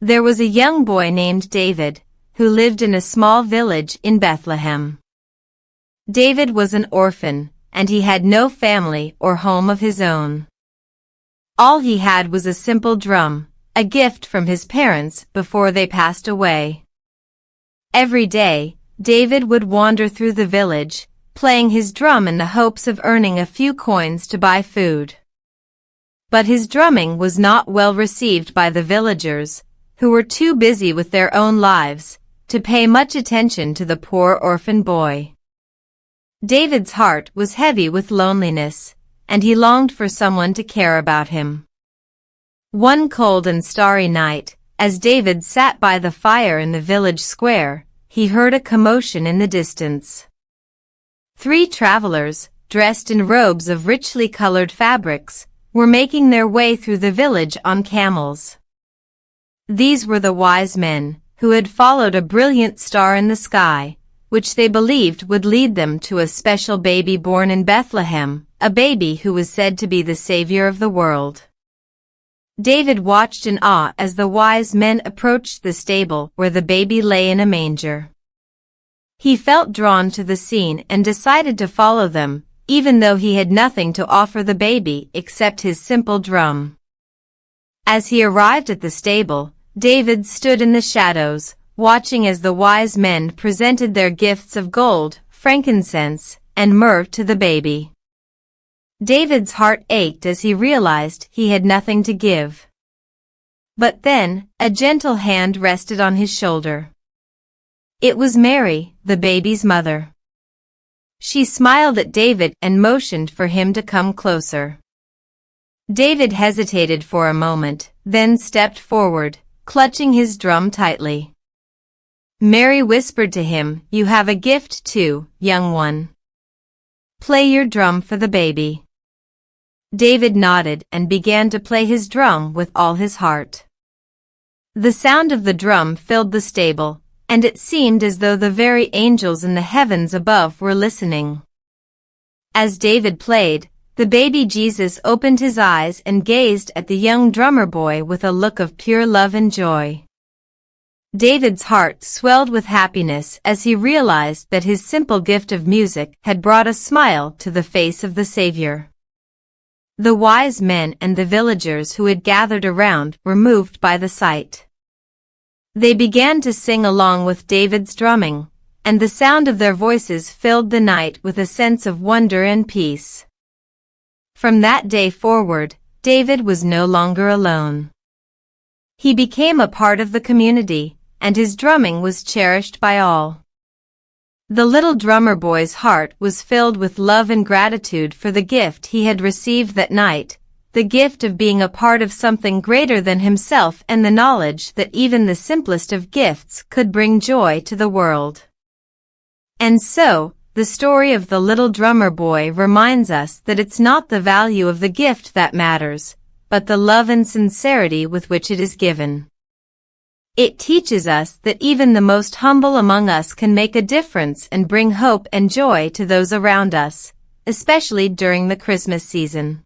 There was a young boy named David, who lived in a small village in Bethlehem. David was an orphan, and he had no family or home of his own. All he had was a simple drum, a gift from his parents before they passed away. Every day, David would wander through the village, playing his drum in the hopes of earning a few coins to buy food. But his drumming was not well received by the villagers, who were too busy with their own lives to pay much attention to the poor orphan boy. David's heart was heavy with loneliness, and he longed for someone to care about him. One cold and starry night, as David sat by the fire in the village square, he heard a commotion in the distance. 3 travelers, dressed in robes of richly colored fabrics, were making their way through the village on camels. These were the wise men, who had followed a brilliant star in the sky, which they believed would lead them to a special baby born in Bethlehem, a baby who was said to be the savior of the world. David watched in awe as the wise men approached the stable where the baby lay in a manger. He felt drawn to the scene and decided to follow them, even though he had nothing to offer the baby except his simple drum. As he arrived at the stable, David stood in the shadows, watching as the wise men presented their gifts of gold, frankincense, and myrrh to the baby. David's heart ached as he realized he had nothing to give. But then, a gentle hand rested on his shoulder. It was Mary, the baby's mother. She smiled at David and motioned for him to come closer. David hesitated for a moment, then stepped forward, clutching his drum tightly. Mary whispered to him, "You have a gift too, young one. Play your drum for the baby." David nodded and began to play his drum with all his heart. The sound of the drum filled the stable, and it seemed as though the very angels in the heavens above were listening. As David played, the baby Jesus opened his eyes and gazed at the young drummer boy with a look of pure love and joy. David's heart swelled with happiness as he realized that his simple gift of music had brought a smile to the face of the Savior. The wise men and the villagers who had gathered around were moved by the sight. They began to sing along with David's drumming, and the sound of their voices filled the night with a sense of wonder and peace. From that day forward, David was no longer alone. He became a part of the community, and his drumming was cherished by all. The little drummer boy's heart was filled with love and gratitude for the gift he had received that night, the gift of being a part of something greater than himself and the knowledge that even the simplest of gifts could bring joy to the world. And so, the story of the little drummer boy reminds us that it's not the value of the gift that matters, but the love and sincerity with which it is given. It teaches us that even the most humble among us can make a difference and bring hope and joy to those around us, especially during the Christmas season.